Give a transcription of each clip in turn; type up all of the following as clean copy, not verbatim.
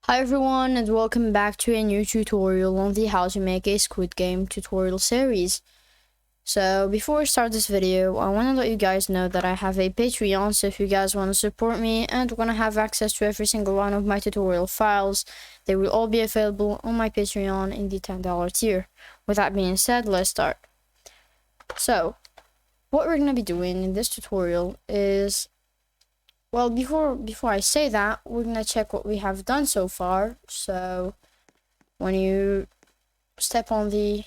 Hi everyone and welcome back to a new tutorial on the how to make a Squid Game tutorial series. So before I start this video, I want to let you guys know that I have a Patreon, so if you guys want to support me and want to have access to every single one of my tutorial files, they will all be available on my Patreon in the $10 tier. With that being said, let's start. So, what we're going to be doing in this tutorial is, well, before I say that, we're gonna check what we have done so far. So when you step on the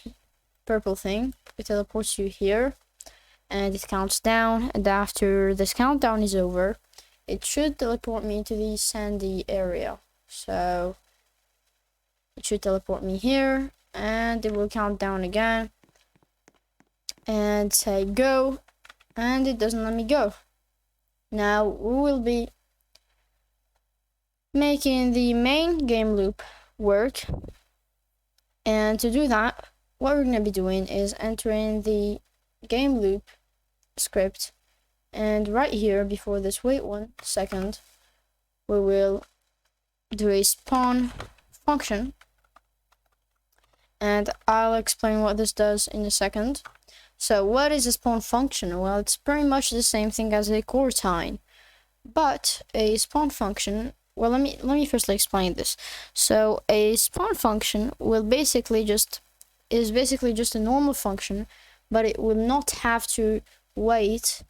purple thing, it teleports you here and it counts down, and after this countdown is over, it should teleport me to the sandy area. So it should teleport me here and it will count down again and say go, and it doesn't let me go. Now we will be making the main game loop work, and to do that, what we're going to be doing is entering the game loop script, and right here before this wait 1 second we will do a spawn function, and I'll explain what this does in a second. So what is a spawn function? Well, it's pretty much the same thing as a core time, but a spawn function, well, let me firstly explain this. So a spawn function will basically just a normal function, but it will not have to wait.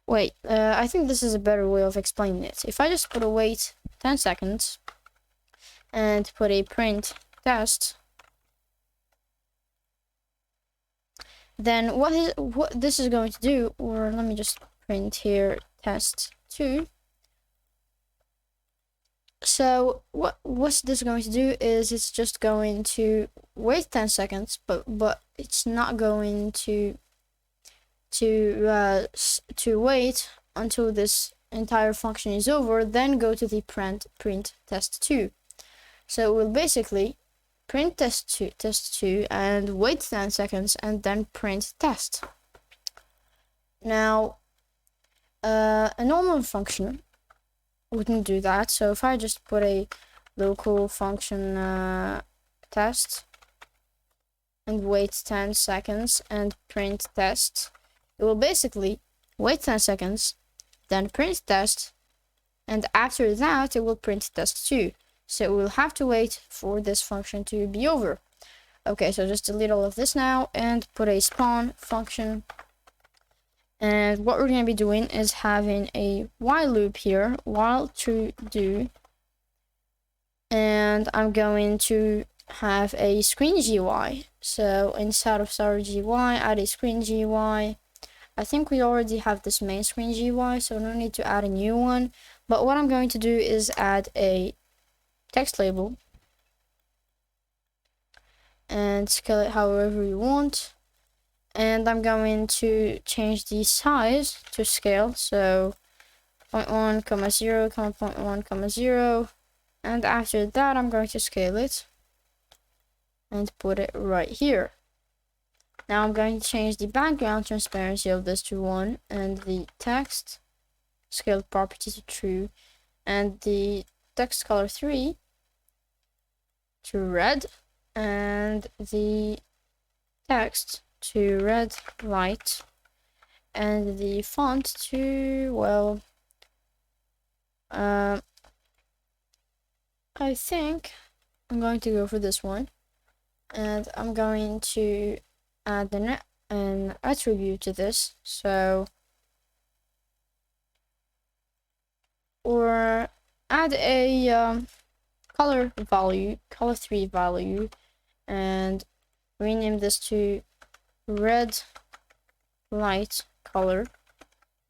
I think this is a better way of explaining it. If I just put a wait 10 seconds and put a print test, then what this is going to do, or let me just print here test2. So what's this going to do is it's just going to wait 10 seconds, but it's not going to wait until this entire function is over, then go to the print test2. So it will basically print test2 and wait 10 seconds and then print test. Now a normal function wouldn't do that. So if I just put a local function test and wait 10 seconds and print test, it will basically wait 10 seconds, then print test, and after that it will print test2. So we'll have to wait for this function to be over. Okay, so just delete all of this now and put a spawn function. And what we're going to be doing is having a while loop here, while true do, and I'm going to have a screen GUI. So inside of our GUI, add a screen GUI. I think we already have this main screen GUI, so no need to add a new one. But what I'm going to do is add a text label and scale it however you want. And I'm going to change the size to scale, so 0.1, 0, 0.1, 0, and after that I'm going to scale it and put it right here. Now I'm going to change the background transparency of this to 1 and the text scale property to true and the text color 3 to red and the text to red light and the font to, well, I think I'm going to go for this one, and I'm going to add an attribute to this, so, or add a color 3 value, and rename this to red light color,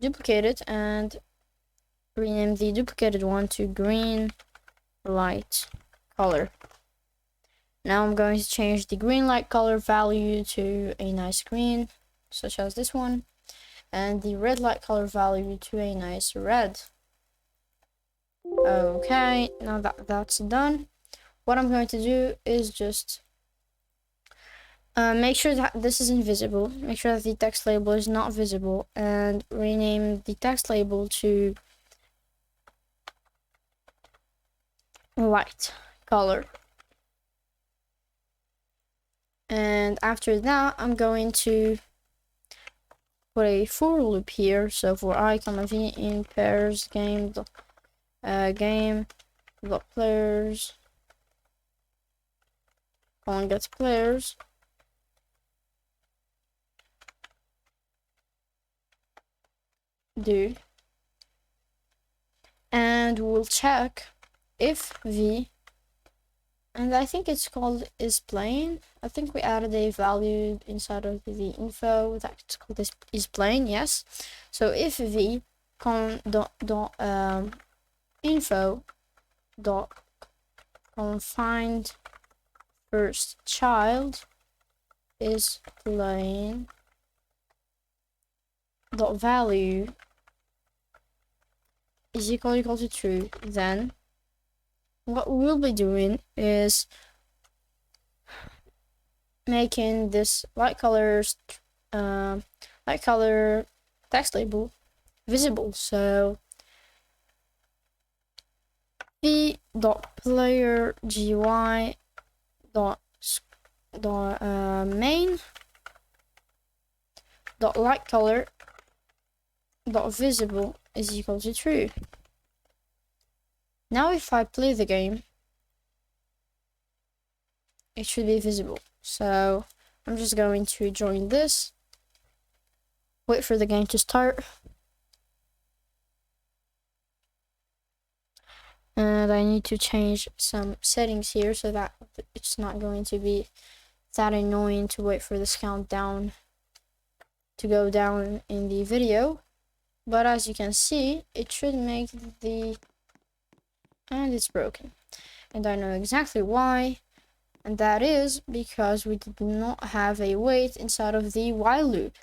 duplicate it and rename the duplicated one to green light color. Now I'm going to change the green light color value to a nice green, such as this one, and the red light color value to a nice red. Okay, now that's done, what I'm going to do is just make sure that this is invisible, make sure that the text label is not visible, and rename the text label to light color. And after that, I'm going to put a for loop here. So for I, v in pairs game game dot players gets players do, and we'll check if v, and I think it's called is playing. I think we added a value inside of the info that's called is playing. Yes. So if v info dot find first child is playing dot value is equal to true, then what we'll be doing is making this light color text label visible. So v dot player gy dot main dot light color dot visible is equal to true. Now if I play the game, it should be visible. So I'm just going to join this, wait for the game to start, and I need to change some settings here so that it's not going to be that annoying to wait for this countdown to go down in the video. But as you can see, it should make the, and it's broken, and I know exactly why, and that is because we did not have a wait inside of the while loop.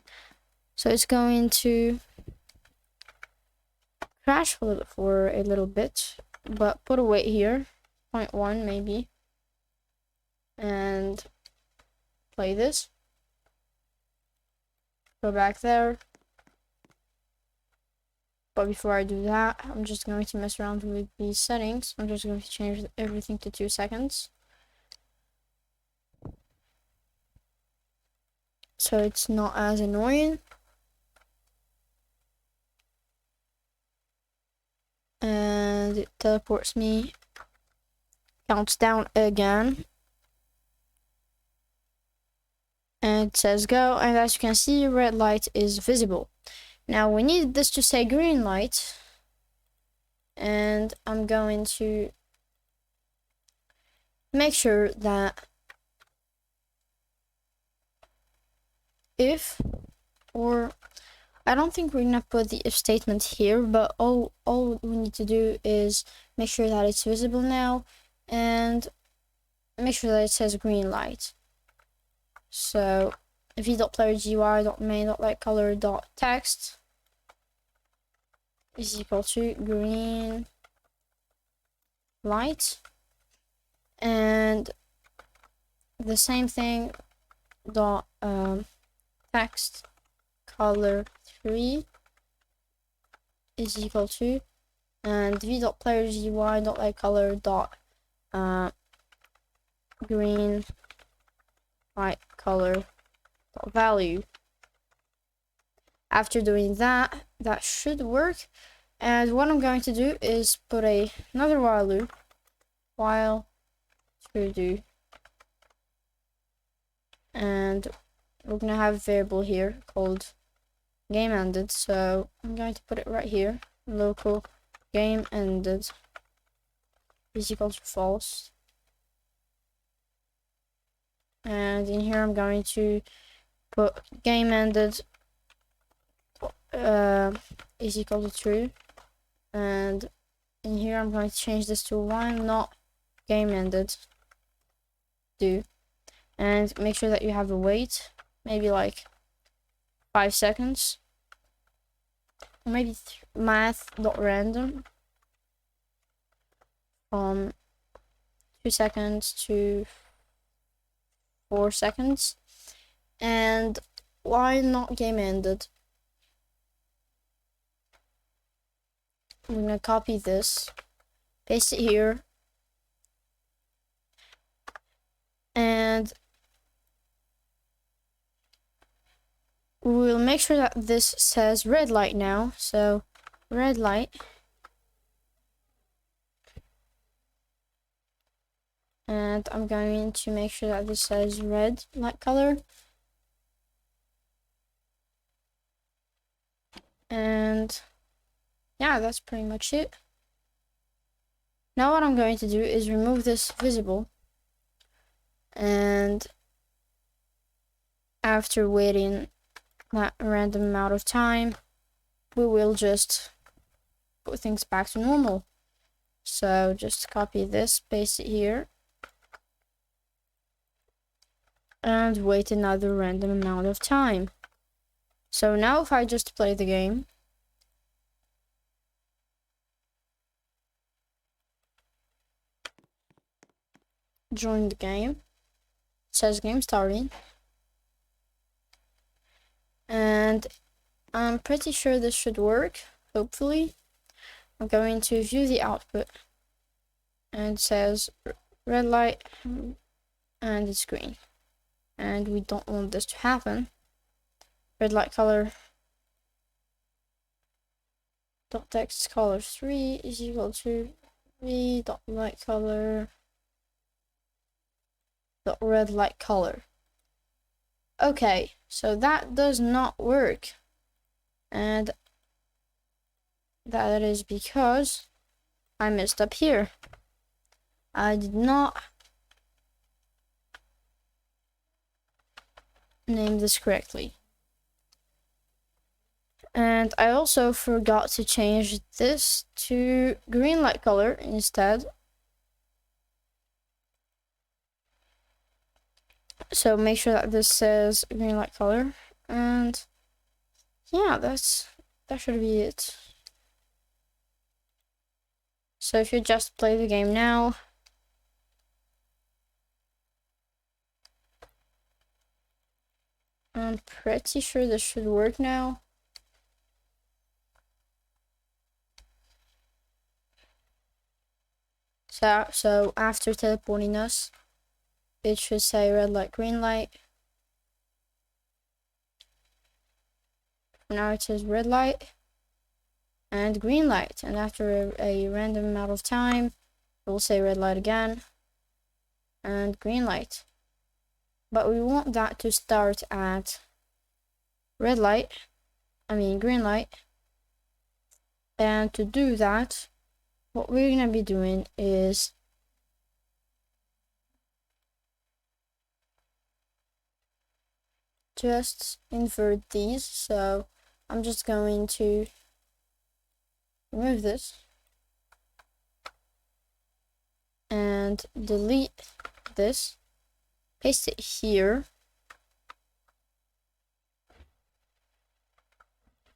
So it's going to crash for a little bit, but put a wait here, 0.1 maybe, and play this. Go back there. But before I do that, I'm just going to mess around with these settings. I'm just going to change everything to 2 seconds. So it's not as annoying. And it teleports me, counts down again. And it says go, and as you can see, red light is visible. Now we need this to say green light, and I'm going to make sure that if, or I don't think we're gonna put the if statement here, but all we need to do is make sure that it's visible now, and make sure that it says green light. So v.playergy.main.lightcolor.text is equal to green light, and the same thing dot text color 3 is equal to, and v.playergy.lightcolor green light color value. After doing that, that should work. And what I'm going to do is put another while loop, while true do, and we're gonna have a variable here called game ended. So I'm going to put it right here, local game ended is equal to false. And in here I'm going to put game ended is equal to true, and in here I'm going to change this to while not game ended do, and make sure that you have a wait, maybe like 5 seconds, or maybe math.random from 2 seconds to 4 seconds, and why not game ended. I'm gonna copy this, paste it here, And we'll make sure that this says red light now. So red light. And I'm going to make sure that this says red light color. And yeah, that's pretty much it. Now what I'm going to do is remove this visible. And after waiting that random amount of time, we will just put things back to normal. So just copy this, paste it here, and wait another random amount of time. So now if I just play the game, join the game, it says game starting, and I'm pretty sure this should work, hopefully. I'm going to view the output, and it says red light, and it's green. And we don't want this to happen. Red light color dot text color 3 is equal to v dot light color dot red light color. Okay, so that does not work, and that is because I messed up here. I did not name this correctly. And I also forgot to change this to green light color instead. So make sure that this says green light color. And yeah, that should be it. So if you just play the game now, I'm pretty sure this should work now. So after teleporting us, it should say red light, green light. Now it says red light and green light, and after a random amount of time, it will say red light again and green light. But we want that to start at green light. And to do that, what we're gonna be doing is just invert these. So I'm just going to remove this and delete this, paste it here,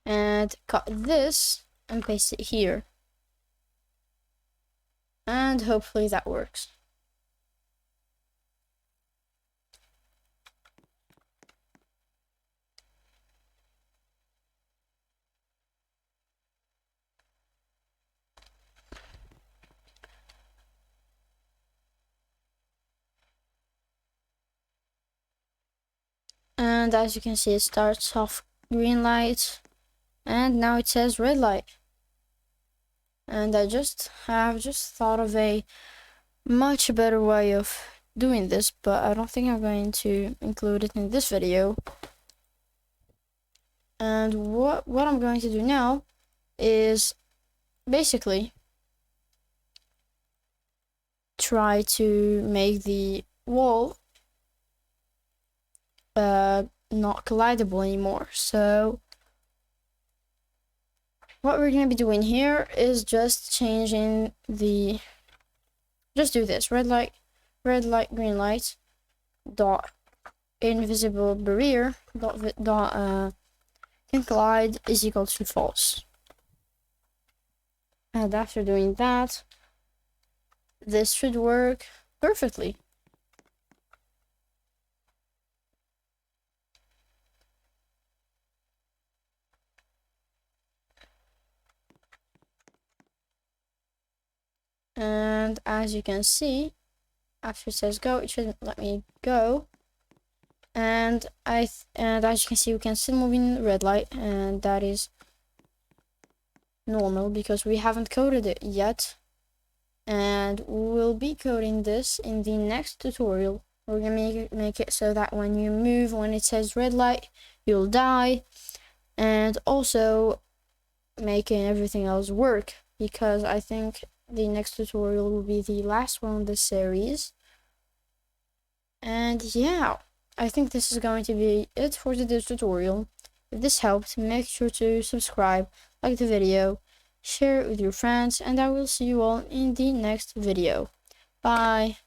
and cut this and paste it here, and hopefully that works. And as you can see, it starts off green light, and now it says red light. And I have just thought of a much better way of doing this, but I don't think I'm going to include it in this video. And what I'm going to do now is basically try to make the wall not collidable anymore. So what we're gonna be doing here is just changing the, just do this, red light, green light, dot invisible barrier, dot can collide is equal to false. And after doing that, this should work perfectly. And as you can see, after it says go, it shouldn't let me go. And as you can see, we can still move in red light, and that is normal because we haven't coded it yet. And we'll be coding this in the next tutorial. We're gonna make it so that when you move, when it says red light, you'll die, and also making everything else work, because I think the next tutorial will be the last one in this series. And yeah, I think this is going to be it for today's tutorial. If this helped, make sure to subscribe, like the video, share it with your friends, and I will see you all in the next video. Bye!